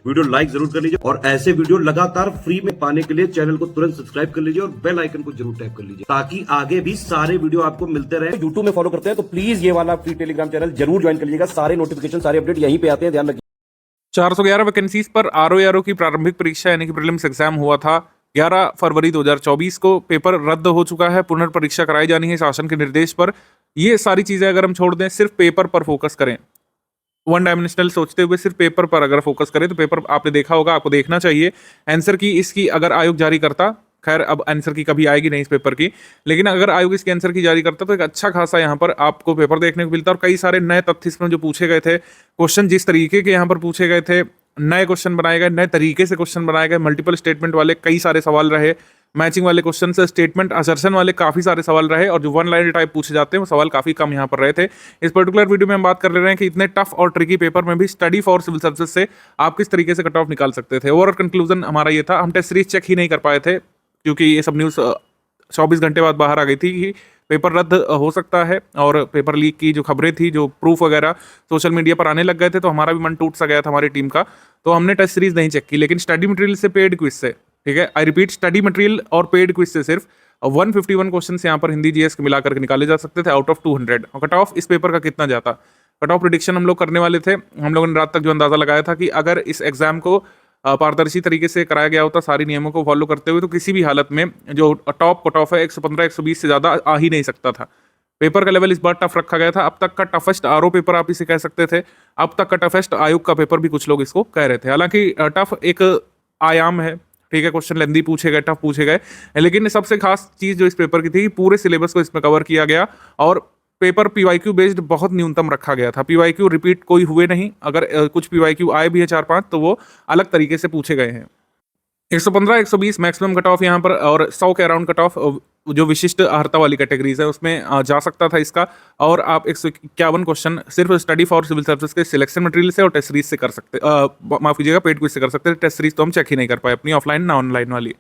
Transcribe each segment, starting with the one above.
Video like जरूर कर लीजिए और ऐसे वीडियो लगातार फ्री में पाने के लिए चैनल को तुरंत सब्सक्राइब कर लीजिए और बेल आइकन को जरूर टैप कर लीजिए ताकि आगे भी सारे वीडियो आपको मिलते रहे। यूट्यूब में फॉलो करते हैं तो प्लीज ये वाला फ्री टेलीग्राम चैनल जरूर ज्वाइन कर लीजिएगा। सारे नोटिफिकेशन सारे अपडेट यहीं पे आते हैं, ध्यान रखिए। 411 वैकेंसीज पर आरओ की प्रारंभिक परीक्षा यानी कि प्रीलिम्स एग्जाम हुआ था 11 फरवरी 2024 को। पेपर रद्द हो चुका है, पुनर्परीक्षा कराई जानी है शासन के निर्देश पर। ये सारी चीजें अगर हम छोड़ दें, सिर्फ पेपर पर फोकस करें, वन डायमेंशनल सोचते हुए सिर्फ पेपर पर अगर फोकस करें तो पेपर आपने देखा होगा, आपको देखना चाहिए। आंसर की इसकी अगर आयोग जारी करता, खैर अब आंसर की कभी आएगी नहीं इस पेपर की, लेकिन अगर आयोग इसके आंसर की जारी करता तो एक अच्छा खासा यहाँ पर आपको पेपर देखने को मिलता और कई सारे नए तथ्य इसमें जो पूछे गए थे, क्वेश्चन जिस तरीके के यहाँ पर पूछे गए थे, नए क्वेश्चन बनाए गए, नए तरीके से क्वेश्चन बनाए गए, मल्टीपल स्टेटमेंट वाले कई सारे सवाल रहे, मैचिंग वाले क्वेश्चन से स्टेटमेंट असर्शन वाले काफी सारे सवाल रहे और जो वन लाइन टाइप पूछे जाते हैं वो सवाल काफी कम यहाँ पर रहे थे। इस पर्टिकुलर वीडियो में हम बात कर ले रहे हैं कि इतने टफ और ट्रिकी पेपर में भी स्टडी फॉर सिविल सर्विसेज से आप किस तरीके से कट ऑफ निकाल सकते थे। ओवरऑल कंक्लूजन हमारा ये था, हम टेस्ट सीरीज चेक ही नहीं कर पाए थे क्योंकि ये सब न्यूज़ 24 घंटे बाद बाहर आ गई थी कि पेपर रद्द हो सकता है और पेपर लीक की जो खबरें थी, जो प्रूफ वगैरह सोशल मीडिया पर आने लग गए थे, तो हमारा भी मन टूट सा गया था हमारी टीम का। तो हमने टेस्ट सीरीज नहीं चेक की, लेकिन स्टडी मटेरियल से, पेड क्विज से, ठीक है, आई रिपीट, स्टडी मटेरियल और पेड क्विज से सिर्फ 151 क्वेश्चन यहाँ पर हिंदी जीएस के मिलाकर के निकाले जा सकते थे आउट ऑफ 200। और कट ऑफ इस पेपर का कितना जाता, कट ऑफ प्रिडिक्शन हम लोग करने वाले थे। हम लोगों ने रात तक जो अंदाजा लगाया था कि अगर इस एग्जाम को पारदर्शी तरीके से कराया गया होता, सारी नियमों को फॉलो करते हुए, तो किसी भी हालत में जो टॉप कट ऑफ है 115 120 से ज़्यादा आ ही नहीं सकता था। पेपर का लेवल इस बार टफ रखा गया था। अब तक का टफेस्ट आरओ पेपर आप इसे कह सकते थे, अब तक का टफेस्ट आयोग का पेपर भी कुछ लोग इसको कह रहे थे। हालांकि टफ एक आयाम है, ठीक है, क्वेश्चन लेंदी पूछे गए, टफ पूछे गए, लेकिन सबसे खास चीज़ जो इस पेपर की थी, पूरे सिलेबस को इसमें कवर किया गया और पेपर पीवाईक्यू बेस्ड बहुत न्यूनतम रखा गया था। पीवाईक्यू रिपीट कोई हुए नहीं, अगर कुछ पीवाईक्यू आए भी है 4-5 तो वो अलग तरीके से पूछे गए हैं। 115 120 मैक्सिमम कट ऑफ यहाँ पर और 100 के अराउंड कट ऑफ जो विशिष्ट अर्हता वाली कैटेगरीज है उसमें जा सकता था इसका। और आप 151 क्वेश्चन सिर्फ स्टडी फॉर सिविल सर्विस के सिलेक्शन मटेरियल से और टेस्ट सीरीज से कर सकते, माफ कीजिएगा, पेड क्विज से कर सकते थे। टेस्ट सीरीज तो हम चेक ही नहीं कर पाए अपनी, ऑफलाइन ना ऑनलाइन वाली,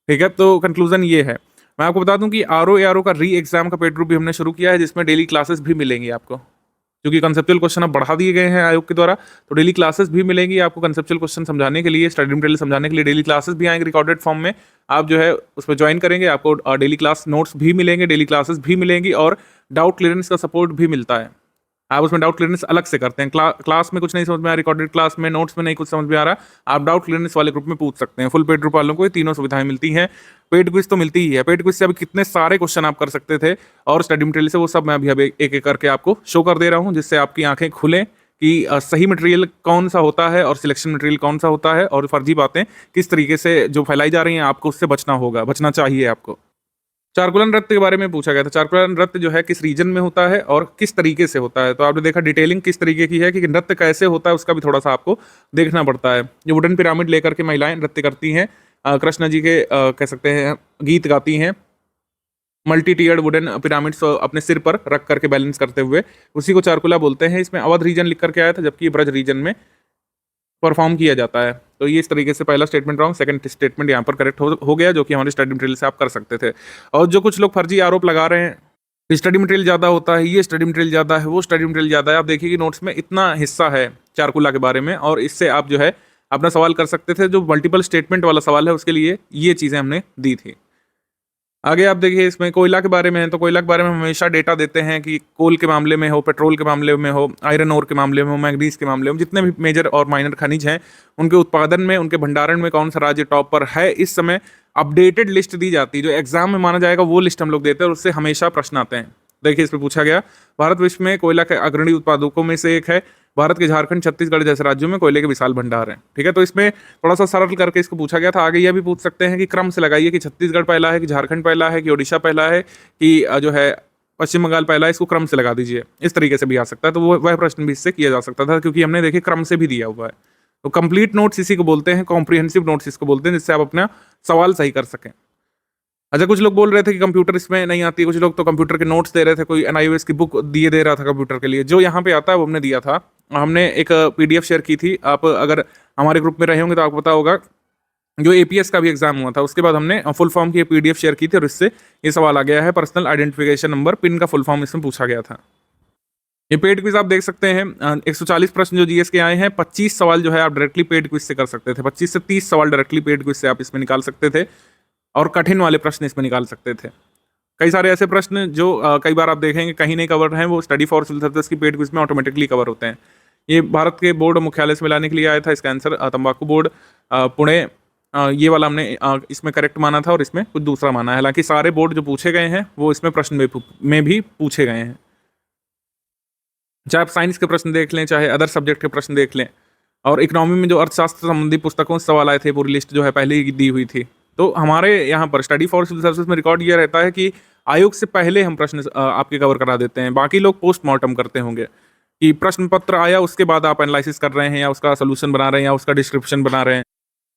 ठीक है। तो कंक्लूजन ये है, मैं आपको बता दूं कि आरओ का री एग्जाम का पेड ग्रुप भी हमने शुरू किया है, जिसमें डेली क्लासेस भी मिलेंगी आपको, क्योंकि कंसेप्चुअल क्वेश्चन अब बढ़ा दिए गए हैं आयोग के द्वारा, तो डेली क्लासेस भी मिलेंगी आपको कंसेप्चुअल क्वेश्चन समझाने के लिए, स्टडी मटेरियल समझाने के लिए डेली क्लासेस भी आएंगे रिकॉर्डेड फॉर्म में। आप जो है उसमें ज्वाइन करेंगे, आपको डेली क्लास नोट्स भी मिलेंगे, डेली क्लासेस भी मिलेंगी और डाउट क्लियरेंस का सपोर्ट भी मिलता है। आप उसमें डाउट क्लियरेंस अलग से करते हैं, क्लास में कुछ नहीं समझ में आ रहा, रिकॉर्डेड क्लास में, नोट्स में नहीं कुछ समझ में आ रहा, आप डाउट क्लियरेंस वाले ग्रुप में पूछ सकते हैं। फुल पेड ग्रुप वालों को ये तीनों सुविधाएं मिलती हैं। पेड क्विज तो मिलती ही है, पेड क्विज से अभी कितने सारे क्वेश्चन आप कर सकते थे और स्टडी मटेरियल से वो सब मैं अभी एक एक करके आपको शो कर दे रहा हूँ, जिससे आपकी आंखें खुलें कि सही मटेरियल कौन सा होता है और सिलेक्शन मटेरियल कौन सा होता है और फर्जी बातें किस तरीके से जो फैलाई जा रही हैं आपको उससे बचना होगा, बचना चाहिए आपको। चारकुलन नृत्य के बारे में पूछा गया था। चारकुलन नृत्य जो है किस रीजन में होता है और किस तरीके से होता है, तो आपने देखा डिटेलिंग किस तरीके की है कि नृत्य कैसे होता है उसका भी थोड़ा सा आपको देखना पड़ता है। जो वुडन पिरामिड लेकर के महिलाएं नृत्य करती हैं, कृष्ण जी के कह सकते हैं गीत गाती हैं, मल्टी टीयर्ड वुडन पिरामिड्स अपने सिर पर रख करके बैलेंस करते हुए, उसी को चारकुला बोलते हैं। इसमें अवध रीजन लिख करके आया था, जबकि ब्रज रीजन में परफॉर्म किया जाता है। तो ये इस तरीके से पहला स्टेटमेंट रॉन्ग, सेकंड स्टेटमेंट यहाँ पर करेक्ट हो गया, जो कि हमारे स्टडी मटेरियल से आप कर सकते थे। और जो कुछ लोग फर्जी आरोप लगा रहे हैं, स्टडी मटेरियल ज़्यादा होता है, ये स्टडी मटेरियल ज़्यादा है, वो स्टडी मटेरियल ज़्यादा है, आप देखिए कि नोट्स में इतना हिस्सा है चारकुला के बारे में और इससे आप जो है अपना सवाल कर सकते थे। जो मल्टीपल स्टेटमेंट वाला सवाल है उसके लिए ये चीज़ें हमने दी थी। आगे आप देखिए इसमें कोयला के बारे में है, तो कोयला के बारे में हमेशा डेटा देते हैं कि कोल के मामले में हो, पेट्रोल के मामले में हो, आयरन ओर के मामले में हो, मैग्नीज के मामले में, जितने भी मेजर और माइनर खनिज हैं उनके उत्पादन में, उनके भंडारण में कौन सा राज्य टॉप पर है। इस समय अपडेटेड लिस्ट दी जाती है, जो एग्जाम में माना जाएगा वो लिस्ट हम लोग देते हैं और उससे हमेशा प्रश्न आते हैं। देखिए इस पर पूछा गया, भारत विश्व में कोयला के अग्रणी उत्पादकों में से एक है। भारत के झारखंड, छत्तीसगढ़ जैसे राज्यों में कोयले के विशाल भंडार हैं, ठीक है। तो इसमें थोड़ा सा सरल करके इसको पूछा गया था। आगे यह भी पूछ सकते हैं कि क्रम से लगाइए कि छत्तीसगढ़ पहला है कि झारखंड पहला है कि ओडिशा पहला है कि जो है पश्चिम बंगाल पहला है, इसको क्रम से लगा दीजिए। इस तरीके से भी आ सकता है, तो वह प्रश्न भी इससे किया जा सकता था, क्योंकि हमने देखिए क्रम से भी दिया हुआ है। तो कंप्लीट नोट्स इसी को बोलते हैं, कॉम्प्रिहेंसिव नोट्स इसको बोलते हैं, जिससे आप अपना सवाल सही कर सकें। अच्छा, कुछ लोग बोल रहे थे कि कंप्यूटर इसमें नहीं आती, कुछ लोग तो कंप्यूटर के नोट्स दे रहे थे, कोई एनआईओएस की बुक दे रहा था कंप्यूटर के लिए। जो यहाँ पे आता है वो हमने दिया था, हमने एक पीडीएफ शेयर की थी। आप अगर हमारे ग्रुप में रहे होंगे तो आपको पता होगा, जो एपीएस का भी एग्जाम हुआ था उसके बाद हमने फुल फॉर्म की पीडीएफ शेयर की थी और इससे ये सवाल आ गया है, पर्सनल आइडेंटिफिकेशन नंबर पिन का फुल फॉर्म इसमें पूछा गया था। ये पेड क्विज आप देख सकते हैं, 140 प्रश्न जो जीएस के आए हैं, 25 सवाल जो है आप डायरेक्टली पेड क्विज से कर सकते थे, 25 से 30 सवाल डायरेक्टली पेड क्विज से आप इसमें निकाल सकते थे और कठिन वाले प्रश्न इसमें निकाल सकते थे। कई सारे ऐसे प्रश्न जो कई बार आप देखेंगे कहीं नहीं कवर हैं, वो स्टडी फॉर सिविल सर्विसेज की पेड क्विज में ऑटोमेटिकली कवर होते हैं। ये भारत के बोर्ड मुख्यालय से मिलाने के लिए आया था इसका आंसर, तंबाकू बोर्ड पुणे, ये वाला हमने इसमें करेक्ट माना था और इसमें कुछ दूसरा माना है। हालांकि सारे बोर्ड जो पूछे गए हैं वो इसमें प्रश्न में भी पूछे गए हैं, चाहे आप साइंस के प्रश्न देख लें, चाहे अदर सब्जेक्ट के प्रश्न देख लें। और इकोनॉमी में जो अर्थशास्त्र संबंधी पुस्तकों से सवाल आए थे, पूरी लिस्ट जो है पहले ही दी हुई थी। तो हमारे यहाँ पर स्टडी फॉर सिविल सर्विसेज में रिकॉर्ड ये रहता है कि आयोग से पहले हम प्रश्न आपके कवर करा देते हैं। बाकी लोग पोस्टमार्टम करते होंगे कि प्रश्न पत्र आया उसके बाद आप एनालिसिस कर रहे हैं या उसका सोल्यूशन बना रहे हैं या उसका डिस्क्रिप्शन बना रहे हैं।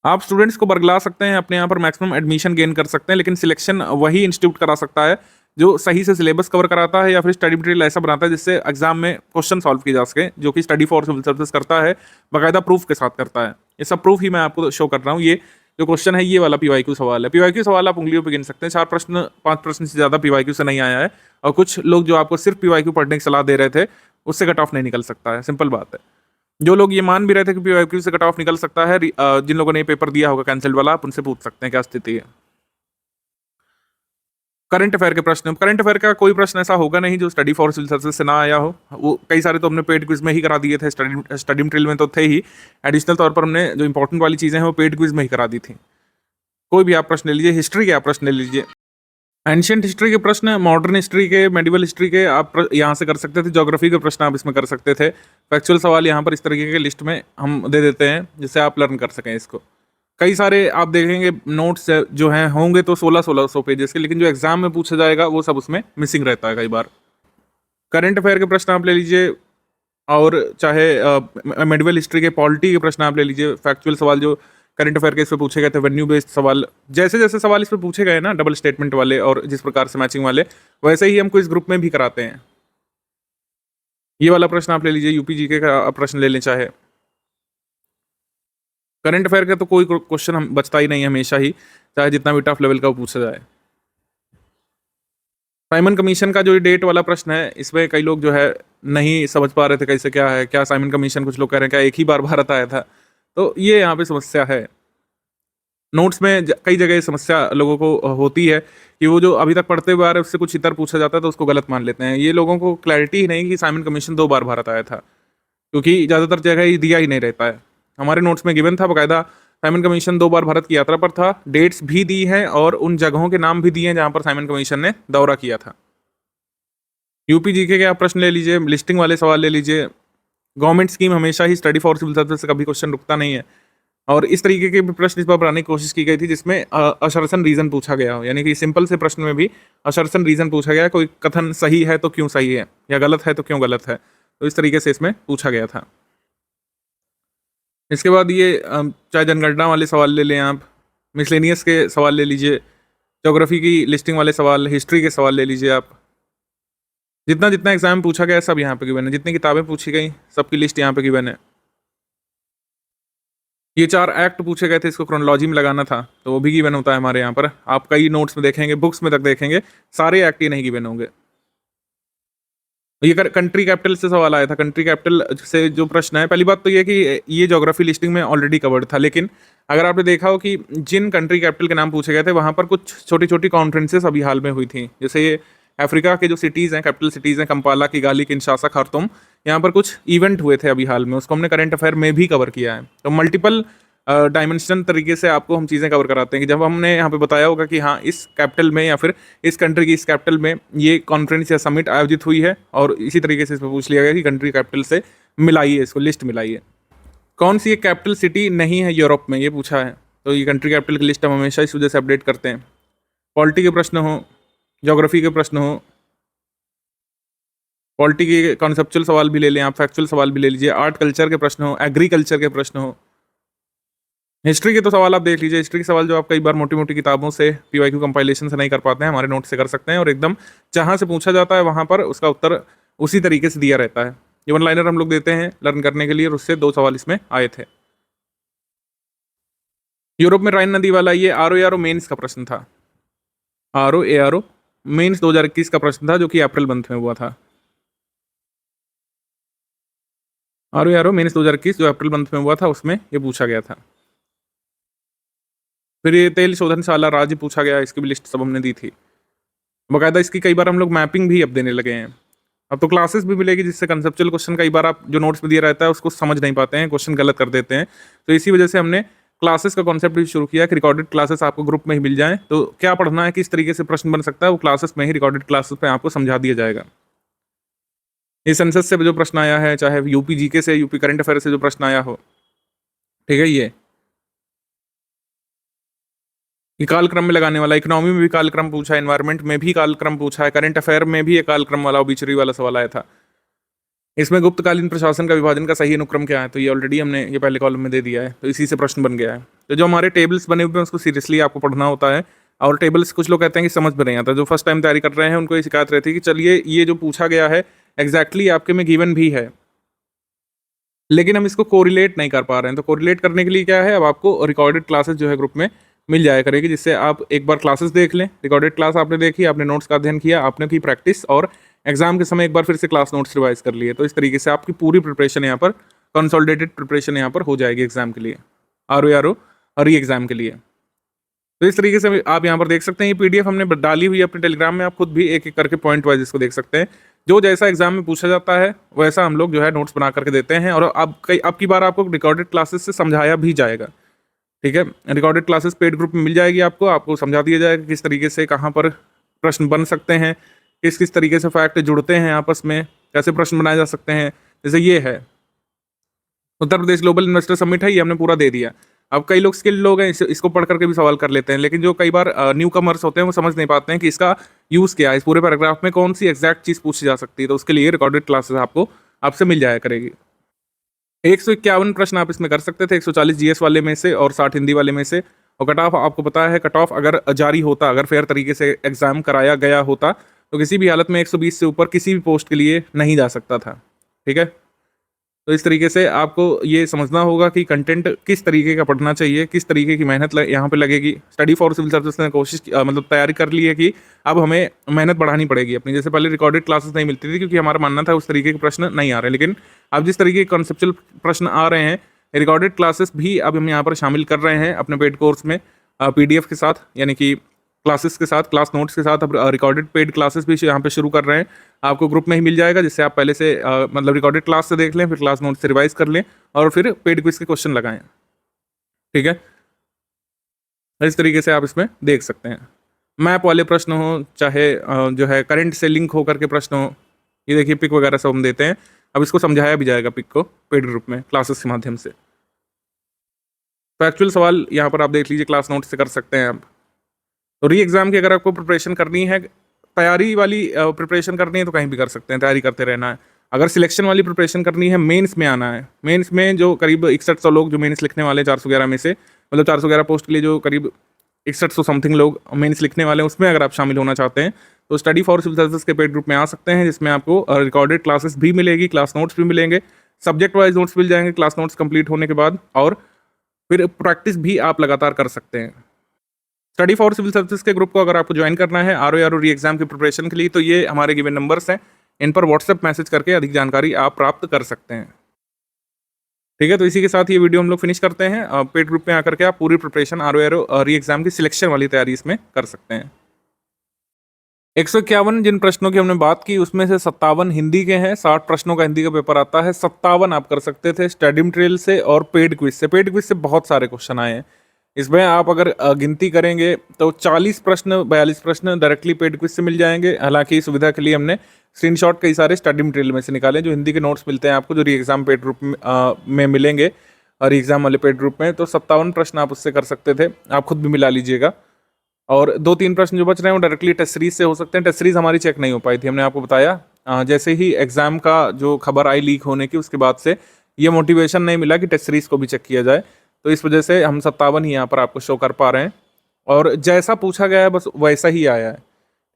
आप स्टूडेंट्स को बरगला सकते हैं, अपने यहाँ पर मैक्सिमम एडमिशन गेन कर सकते हैं, लेकिन सिलेक्शन वही इंस्टीट्यूट करा सकता है जो सही से सिलेबस कवर कराता है या फिर स्टडी मटेरियल ऐसा बनाता है जिससे एग्जाम में क्वेश्चन सॉल्व किए जा सके, जो कि स्टडी फॉर सिविल सर्विसेज करता है, बाकायदा प्रूफ के साथ करता है। ये सब प्रूफ ही मैं आपको शो कर रहा हूँ। ये जो क्वेश्चन है ये वाला पीवाईक्यू सवाल है। पीवाईक्यू सवाल आप उंगलियों पे गिन सकते हैं, 5 प्रश्न से ज़्यादा पीवाईक्यू से नहीं आया है। और कुछ लोग जो आपको सिर्फ पीवाईक्यू पढ़ने की सलाह दे रहे थे उससे कट ऑफ नहीं निकल सकता है, सिंपल बात है। जो लोग ये मान भी रहे थे कि पीवाईक्यू से कट ऑफ निकल सकता है, जिन लोगों ने ये पेपर दिया होगा कैंसिल वाला, आप उनसे पूछ सकते हैं क्या स्थिति है। करंट अफेयर के प्रश्न, करंट अफेयर का कोई प्रश्न ऐसा होगा नहीं जो स्टडी फॉर सिविल सर्विसेज से ना आया हो। वो कई सारे तो हमने पेड क्विज में ही करा दिए थे, स्टडी मटेरियल में तो थे ही, एडिशनल तौर पर हमने जो इंपॉर्टेंट वाली चीज़ें हैं वो पेड क्विज में ही करा दी थी। कोई भी आप प्रश्न ले लीजिए, हिस्ट्री के आप प्रश्न ले लीजिए, एंशियंट हिस्ट्री के प्रश्न, मॉडर्न हिस्ट्री के, मेडिवल हिस्ट्री के आप यहाँ से कर सकते थे। ज्योग्राफी के प्रश्न आप इसमें कर सकते थे। फैक्चुअल सवाल यहाँ पर इस तरीके के लिस्ट में हम दे देते हैं जिससे आप लर्न कर सकें इसको। कई सारे आप देखेंगे नोट्स जो हैं होंगे तो 1600 पेजेस के, लेकिन जो एग्जाम में पूछा जाएगा वो सब उसमें मिसिंग रहता है कई बार। करंट अफेयर के प्रश्न आप ले लीजिए, और चाहे मेडिवल हिस्ट्री के, पॉलिटी के प्रश्न आप ले लीजिए। फैक्चुअल सवाल जो करंट अफेयर के इस पे पूछे गए थे, वेन्यू बेस्ड सवाल, जैसे जैसे सवाल इस पे पूछे गए ना, डबल स्टेटमेंट वाले और जिस प्रकार से मैचिंग वाले, वैसे ही हम क्विज ग्रुप में भी कराते हैं। ये वाला प्रश्न आप ले लीजिए, यूपी जीके का प्रश्न ले लें। चाहे करंट अफेयर का तो कोई क्वेश्चन हम बचता ही नहीं है हमेशा ही, चाहे जितना भी टफ लेवल का वो पूछा जाए। साइमन कमीशन का जो डेट वाला प्रश्न है, इसमें कई लोग जो है नहीं समझ पा रहे थे कैसे क्या है, क्या साइमन कमीशन, कुछ लोग कह रहे हैं क्या एक ही बार भारत आया था, तो ये यहाँ पे समस्या है। नोट्स में कई जगह ये समस्या लोगों को होती है कि वो जो अभी तक पढ़ते हुए आ रहे हैं उससे कुछ इतर पूछा जाता है तो उसको गलत मान लेते हैं। ये लोगों को क्लैरिटी ही नहीं कि साइमन कमीशन 2 बार भारत आया था, क्योंकि ज़्यादातर जगह ये दिया ही नहीं रहता है। हमारे नोट्स में गिवन था बाकायदा, साइमन कमीशन 2 बार भारत की यात्रा पर था, डेट्स भी दी हैं और उन जगहों के नाम भी दिए हैं जहाँ पर साइमन कमीशन ने दौरा किया था। यूपी जीके के आप प्रश्न ले लीजिए, लिस्टिंग वाले सवाल ले लीजिए। गवर्नमेंट स्कीम हमेशा ही स्टडी फॉर सिविल सर्विस से कभी क्वेश्चन रुकता नहीं है, और इस तरीके के भी प्रश्न इस बार बनाने की कोशिश की गई थी जिसमें असर्शन रीजन पूछा गया हो, यानी कि सिंपल से प्रश्न में भी असर्शन रीजन पूछा गया, कोई कथन सही है तो क्यों सही है या गलत है तो क्यों गलत है, तो इस तरीके से इसमें पूछा गया था। इसके बाद ये चाहे जनगणना वाले सवाल ले लें आप, मिसलेनियस के सवाल ले लीजिए, ज्योग्राफी की लिस्टिंग वाले सवाल, हिस्ट्री के सवाल ले लीजिए आप। जितना जितना एग्जाम पूछा गया सब यहाँ पे गिवन है, जितनी किताबें पूछी गई सबकी लिस्ट यहाँ पे गिवन है। ये 4 एक्ट पूछे गए थे, इसको क्रोनोलॉजी में लगाना था तो वो भी गिवन होता है हमारे यहाँ पर। आप कई नोट्स में देखेंगे, बुक्स में तक देखेंगे, सारे एक्ट ये नहीं गिवन होंगे। ये कंट्री कैपिटल से सवाल आया था। कंट्री कैपिटल से जो प्रश्न है, पहली बात तो ये कि ये ज्योग्राफी लिस्टिंग में ऑलरेडी कवर्ड था, लेकिन अगर आपने देखा हो कि जिन कंट्री कैपिटल के नाम पूछे गए थे वहाँ पर कुछ छोटी छोटी कॉन्फ्रेंसेस अभी हाल में हुई थी। जैसे ये अफ्रीका के जो सिटीज़ हैं, कैपिटल सिटीज़ हैं, कंपाला, किगाली, किनशासा, खार्तूम, यहाँ पर कुछ इवेंट हुए थे अभी हाल में, उसको हमने करंट अफेयर में भी कवर किया है। तो मल्टीपल डायमेंशन तरीके से आपको हम चीज़ें कवर कराते हैं कि जब हमने यहाँ पे बताया होगा कि हाँ इस कैपिटल में या फिर इस कंट्री की इस कैपिटल में ये कॉन्फ्रेंस या समिट आयोजित हुई है, और इसी तरीके से इसमें पूछ लिया गया कि कंट्री कैपिटल से मिलाइए, इसको लिस्ट मिलाइए। कौन सी एक कैपिटल सिटी नहीं है यूरोप में, ये पूछा है, तो ये कंट्री कैपिटल की लिस्ट हम हमेशा इस वजह से अपडेट करते हैं। पॉलिटी के प्रश्न हो, ज्योग्राफी के प्रश्न हो, पॉलिटी के कॉन्सेप्चुअल सवाल भी ले लें आप, फैक्चुअल सवाल भी ले लीजिए, आर्ट कल्चर के प्रश्न हो, एग्रीकल्चर के प्रश्न हो, हिस्ट्री के तो सवाल आप देख लीजिए। हिस्ट्री के सवाल जो आप कई बार मोटी मोटी किताबों से, पीवाईक्यू कंपाइलेशन से नहीं कर पाते हैं, हमारे नोट से कर सकते हैं, और एकदम जहाँ से पूछा जाता है वहाँ पर उसका उत्तर उसी तरीके से दिया रहता है। ये वन लाइनर हम लोग देते हैं लर्न करने के लिए, और उससे 2 सवाल इसमें आए थे। यूरोप में राइन नदी वाला ये RO मेंस का प्रश्न था। RO मेंस 2021 का प्रश्न था, जो कि अप्रैल मंथ में हुआ था। RO मेंस 2021 जो अप्रैल मंथ में हुआ था उसमें ये पूछा गया था। फिर ये तेल शोधनशाला राज्य पूछा गया, इसकी भी लिस्ट सब हमने दी थी। बाकायदा इसकी कई बार हम लोग मैपिंग भी अब देने लगे हैं। अब तो क्लासेस भी मिलेगी जिससे कंसेप्चुअल क्वेश्चन कई बार आप जो नोट्स में दिया रहता है उसको समझ नहीं पाते हैं, क्वेश्चन गलत कर देते हैं। तो इसी वजह से हमने क्लासेस का कॉन्सेप्ट भी शुरू किया कि रिकॉर्डेड क्लासेस आपको ग्रुप में ही मिल जाएँ। तो क्या पढ़ना है, किस तरीके से प्रश्न बन सकता है, वो क्लासेस में ही रिकॉर्डेड क्लासेस में आपको समझा दिया जाएगा। ये सेंसस से जो प्रश्न आया है, चाहे यूपी जीके से, यूपी करंट अफेयर से जो प्रश्न आया हो, ठीक है, ये कालक्रम में लगाने वाला, इकोनॉमी में भी कालक्रम पूछा है, एनवायरनमेंट में भी कालक्रम पूछा है, करंट अफेयर में भी ये कालक्रम वाला ओबिचुरी वाला सवाल आया था। इसमें गुप्तकालीन प्रशासन का विभाजन का सही अनुक्रम क्या है, तो ये ऑलरेडी हमने ये पहले कॉलम में दे दिया है, तो इसी से प्रश्न बन गया है। तो जो हमारे टेबल्स बने हुए हैं उसको सीरियसली आपको पढ़ना होता है। और टेबल्स कुछ लोग कहते हैं कि समझ में नहीं आता, जो फर्स्ट टाइम तैयारी कर रहे हैं उनको ये शिकायत रहती है कि चलिए ये जो पूछा गया है एग्जैक्टली आपके में गिवन भी है, लेकिन हम इसको कोरिलेट नहीं कर पा रहे हैं। तो कोरिलेट करने के लिए क्या है, अब आपको रिकॉर्डेड क्लासेस जो है ग्रुप में मिल जाया करेगी, जिससे आप एक बार क्लासेस देख लें। रिकॉर्डेड क्लास आपने देखी, आपने नोट्स का अध्ययन किया, आपने की प्रैक्टिस, और एग्जाम के समय एक बार फिर से क्लास नोट्स रिवाइज कर लिए। तो इस तरीके से आपकी पूरी प्रिपरेशन यहाँ पर, कंसोलिडेटेड प्रिपरेशन यहाँ पर हो जाएगी एग्जाम के लिए, RO और री एग्जाम के लिए। तो इस तरीके से आप यहाँ पर देख सकते हैं, ये PDF हमने डाली हुई है अपने टेलीग्राम में, आप खुद भी एक एक करके पॉइंट वाइज इसको देख सकते हैं। जो जैसा एग्जाम में पूछा जाता है वैसा हम लोग जो है नोट्स बना करके देते हैं, और अब की बार आपको रिकॉर्डेड क्लासेस से समझाया भी जाएगा। ठीक है, रिकॉर्डेड क्लासेस पेड ग्रुप में मिल जाएगी, आपको समझा दिया जाएगा किस तरीके से कहाँ पर प्रश्न बन सकते हैं, किस किस तरीके से फैक्ट जुड़ते हैं आपस में, कैसे प्रश्न बनाए जा सकते हैं। जैसे ये है Uttar Pradesh global investor summit है, ये हमने पूरा दे दिया। अब कई लोग स्किल्ड लोग हैं, इसको पढ़ करके भी सवाल कर लेते हैं, लेकिन जो कई बार न्यू कमर्स होते हैं वो समझ नहीं पाते हैं कि इसका यूज़ क्या है, इस पूरे पैराग्राफ में कौन सी एग्जैक्ट चीज़ पूछी जा सकती है। तो उसके लिए रिकॉर्डेड क्लासेस आपसे मिल जाया करेगी। 151 प्रश्न आप इसमें कर सकते थे, 140 GS वाले में से और 60 हिंदी वाले में से। और कट ऑफ आपको पता है, कट ऑफ अगर जारी होता, अगर फेयर तरीके से एग्जाम कराया गया होता, तो किसी भी हालत में 120 से ऊपर किसी भी पोस्ट के लिए नहीं जा सकता था। ठीक है, तो इस तरीके से आपको ये समझना होगा कि कंटेंट किस तरीके का पढ़ना चाहिए, किस तरीके की मेहनत यहाँ पे लगेगी। स्टडी फॉर सिविल सर्विस ने कोशिश मतलब तैयारी कर ली है कि अब हमें मेहनत बढ़ानी पड़ेगी अपनी। जैसे पहले रिकॉर्डेड क्लासेस नहीं मिलती थी क्योंकि हमारा मानना था उस तरीके के प्रश्न नहीं आ रहे, लेकिन अब जिस तरीके के कॉन्सेप्चुअल प्रश्न आ रहे हैं, रिकॉर्डेड क्लासेस भी अब हम यहाँ पर शामिल कर रहे हैं अपने पेड कोर्स में PDF के साथ, यानी कि क्लासेस के साथ, क्लास नोट्स के साथ। अब रिकॉर्डेड पेड क्लासेस भी यहाँ पे शुरू कर रहे हैं, आपको ग्रुप में ही मिल जाएगा, जिससे आप पहले से मतलब रिकॉर्डेड क्लास से देख लें, फिर क्लास नोट से रिवाइज कर लें और फिर पेड क्विज के क्वेश्चन लगाएं। ठीक है, इस तरीके से आप इसमें देख सकते हैं। मैप वाले प्रश्न हो, चाहे जो है करंट से लिंक होकर के प्रश्न हो, ये देखिए पिक वगैरह सब हम देते हैं। अब इसको समझाया भी जाएगा पिक को पेड ग्रुप में क्लासेस के माध्यम से। तो एक्चुअल सवाल यहाँ पर आप देख लीजिए, क्लास नोट से कर सकते हैं आप। तो री एग्ज़ाम की अगर आपको प्रिपरेशन करनी है, तैयारी वाली प्रिपरेशन करनी है, तो कहीं भी कर सकते हैं, तैयारी करते रहना है। अगर सिलेक्शन वाली प्रिपरेशन करनी है, मेंस में आना है, मेंस में जो करीब 6100 लोग जो मेंस लिखने वाले 411 में से, मतलब 411 पोस्ट के लिए जो करीब 6100 समथिंग लोग मेंस लिखने वाले हैं, उसमें अगर आप शामिल होना चाहते हैं तो स्टडी फॉर सिविल सर्विसेज के पेड ग्रुप में आ सकते हैं, जिसमें आपको रिकॉर्डेड क्लासेस भी मिलेगी, क्लास नोट्स भी मिलेंगे, सब्जेक्ट वाइज नोट्स मिल जाएंगे क्लास नोट्स कंप्लीट होने के बाद, और फिर प्रैक्टिस भी आप लगातार कर सकते हैं। स्टडी फॉर सिविल सर्विसेज के ग्रुप को अगर आपको ज्वाइन करना है RO री एग्जाम की प्रिपरेशन के लिए, तो ये हमारे गिवन नंबर्स हैं, इन पर व्हाट्सएप मैसेज करके अधिक जानकारी आप प्राप्त कर सकते हैं। ठीक है, तो इसी के साथ ये वीडियो हम लोग फिनिश करते हैं। पेड ग्रुप में आकर के आप पूरी प्रिपरेशन RO री एग्जाम की सिलेक्शन वाली तैयारी इसमें कर सकते हैं। 151 जिन प्रश्नों की हमने बात की उसमें से 57 हिंदी के हैं, 60 प्रश्नों का हिंदी का पेपर आता है, 57 आप कर सकते थे स्टडी मटेरियल से और पेड क्विज से। पेड क्विज से बहुत सारे क्वेश्चन आए हैं, इसमें आप अगर गिनती करेंगे तो 40 प्रश्न 42 प्रश्न डायरेक्टली पेड क्विज से मिल जाएंगे। हालांकि सुविधा के लिए हमने स्क्रीनशॉट कई सारे स्टडी मटेरियल में से निकाले, जो हिंदी के नोट्स मिलते हैं आपको, जो री एग्जाम पेड ग्रुप में मिलेंगे और एग्जाम वाले पेड ग्रुप में। तो 57 प्रश्न आप उससे कर सकते थे, आप खुद भी मिला लीजिएगा। और 2-3 प्रश्न जो बच रहे हैं वो डायरेक्टली टेस्ट सीरीज से हो सकते हैं। टेस्ट सीरीज हमारी चेक नहीं हो पाई थी, हमने आपको बताया जैसे ही एग्जाम का जो खबर आई लीक होने की, उसके बाद से ये मोटिवेशन नहीं मिला कि टेस्ट सीरीज को भी चेक किया जाए। तो इस वजह से हम 57 ही यहाँ पर आपको शो कर पा रहे हैं, और जैसा पूछा गया है बस वैसा ही आया है।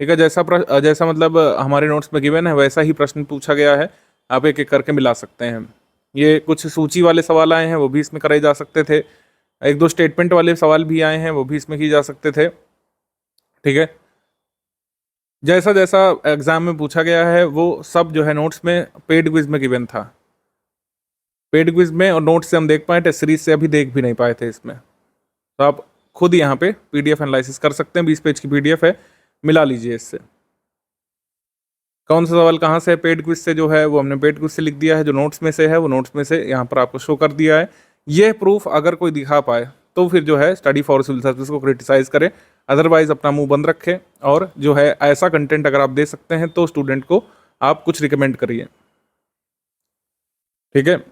ठीक है, जैसा मतलब हमारे नोट्स में गिवन है वैसा ही प्रश्न पूछा गया है, आप एक एक करके मिला सकते हैं। ये कुछ सूची वाले सवाल आए हैं, वो भी इसमें करे जा सकते थे। 1-2 स्टेटमेंट वाले सवाल भी आए हैं, वो भी इसमें किए जा सकते थे। ठीक है, जैसा जैसा एग्जाम में पूछा गया है वो सब जो है नोट्स में पेड क्विज में गिवन था। पेड क्विज में और नोट्स से हम देख पाए, टेस्ट सीरीज से अभी देख भी नहीं पाए थे इसमें। तो आप खुद यहाँ पे PDF एनालिसिस कर सकते हैं, 20 पेज की PDF है, मिला लीजिए इससे। कौन सा सवाल कहाँ से है पेड क्विज से, जो है वो हमने पेड क्विज से लिख दिया है, जो नोट्स में से है वो नोट्स में से यहाँ पर आपको शो कर दिया है। यह प्रूफ अगर कोई दिखा पाए तो फिर जो है स्टडी फॉर सिविल सर्विस को क्रिटिसाइज करे, अदरवाइज अपना मुंह बंद रखे और जो है ऐसा कंटेंट अगर आप दे सकते हैं तो स्टूडेंट को आप कुछ रिकमेंड करिए, ठीक है।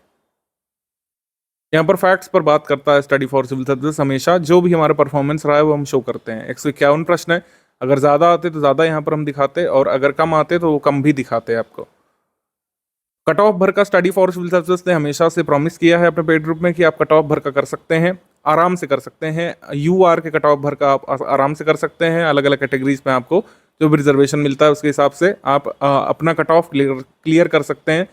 यहाँ पर फैक्ट्स पर बात करता है स्टडी फॉर सिविल सर्विस, हमेशा जो भी हमारा परफॉर्मेंस रहा है वो हम शो करते हैं। 151 प्रश्न है, अगर ज़्यादा आते तो ज़्यादा यहाँ पर हम दिखाते और अगर कम आते तो वो कम भी दिखाते आपको। कट ऑफ भर का स्टडी फॉर सिविल सर्विस ने हमेशा से प्रॉमिस किया है अपने पेड ग्रुप में कि आप कट ऑफ भर का कर सकते हैं, आराम से कर सकते हैं। UR के कट ऑफ भर का आप आराम से कर सकते हैं। अलग अलग कैटेगरीज में आपको जो भी रिजर्वेशन मिलता है उसके हिसाब से आप अपना कट ऑफ क्लियर कर सकते हैं।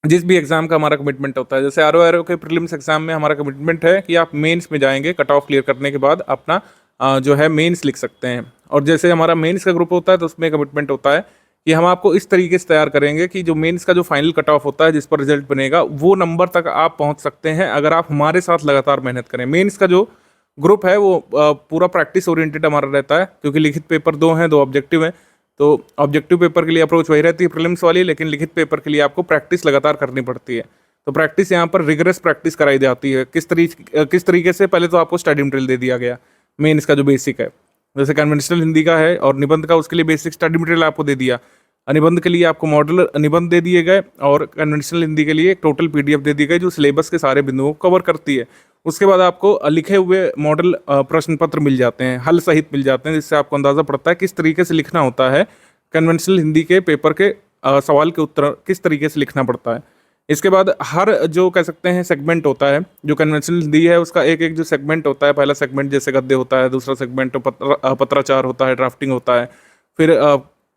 जिस भी एग्जाम का हमारा कमिटमेंट होता है, जैसे RO के प्रीलिम्स एग्जाम में हमारा कमिटमेंट है कि आप मेंस में जाएंगे, कट ऑफ क्लियर करने के बाद अपना जो है मेंस लिख सकते हैं। और जैसे हमारा मेंस का ग्रुप होता है तो उसमें कमिटमेंट होता है कि हम आपको इस तरीके से तैयार करेंगे कि जो मेंस का जो फाइनल कट ऑफ होता है जिस पर रिजल्ट बनेगा वो नंबर तक आप पहुंच सकते हैं अगर आप हमारे साथ लगातार मेहनत करें। मेंस का जो ग्रुप है वो पूरा प्रैक्टिस ओरिएंटेड हमारा रहता है, क्योंकि लिखित पेपर 2 हैं, 2 ऑब्जेक्टिव हैं। तो ऑब्जेक्टिव पेपर के लिए अप्रोच वही रहती है प्रीलिम्स वाली, लेकिन लिखित पेपर के लिए आपको प्रैक्टिस लगातार करनी पड़ती है। तो प्रैक्टिस यहाँ पर रिगरस प्रैक्टिस कराई जाती है। किस तरीके से, पहले तो आपको स्टडी मटेरियल दे दिया गया मेंस का जो बेसिक है, जैसे कन्वेंशनल हिंदी का है और निबंध का, उसके लिए बेसिक स्टडी मटेरियल आपको दे दिया। निबंध के लिए आपको मॉडल निबंध दे दिए गए और कन्वेंशनल हिंदी के लिए एक टोटल PDF दे दी गई जो सिलेबस के सारे बिंदुओं को कवर करती है। उसके बाद आपको लिखे हुए मॉडल प्रश्न पत्र मिल जाते हैं, हल सहित मिल जाते हैं, जिससे आपको अंदाज़ा पड़ता है किस तरीके से लिखना होता है। कन्वेंशनल हिंदी के पेपर के सवाल के उत्तर किस तरीके से लिखना पड़ता है। इसके बाद हर जो कह सकते हैं सेगमेंट होता है, जो कन्वेंशनल हिंदी है उसका एक एक जो सेगमेंट होता है, पहला सेगमेंट जैसे गद्य होता है, दूसरा सेगमेंट पत्राचार होता है, ड्राफ्टिंग होता है, फिर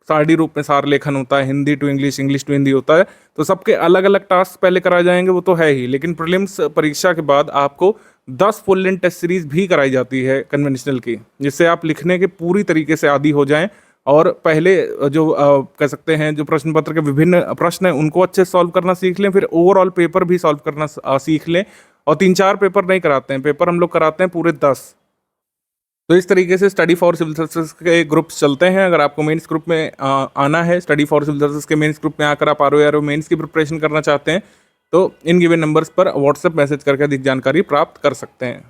सारणी रूप में सार लेखन होता है, Hindi to English, English to Hindi होता है। तो सबके अलग अलग टास्क पहले कराए जाएंगे, वो तो है ही, लेकिन प्रीलिम्स परीक्षा के बाद आपको 10 फुल लेंथ टेस्ट सीरीज भी कराई जाती है कन्वेंशनल की, जिससे आप लिखने के पूरी तरीके से आदी हो जाएं और पहले जो कह सकते हैं जो प्रश्न पत्र के विभिन्न प्रश्न हैं उनको अच्छे से सॉल्व करना सीख लें, फिर ओवरऑल पेपर भी सॉल्व करना सीख लें। और 3-4 पेपर नहीं कराते हैं, पेपर हम लोग कराते हैं पूरे 10। तो इस तरीके से स्टडी फॉर सिविल सर्विसेज के ग्रुप्स चलते हैं। अगर आपको मेंस ग्रुप में आना है, स्टडी फॉर सिविल सर्विसेज के मेंस ग्रुप में आकर आप RO मेंस की प्रिपरेशन करना चाहते हैं तो इन गिवन नंबर्स पर व्हाट्सएप मैसेज करके अधिक जानकारी प्राप्त कर सकते हैं।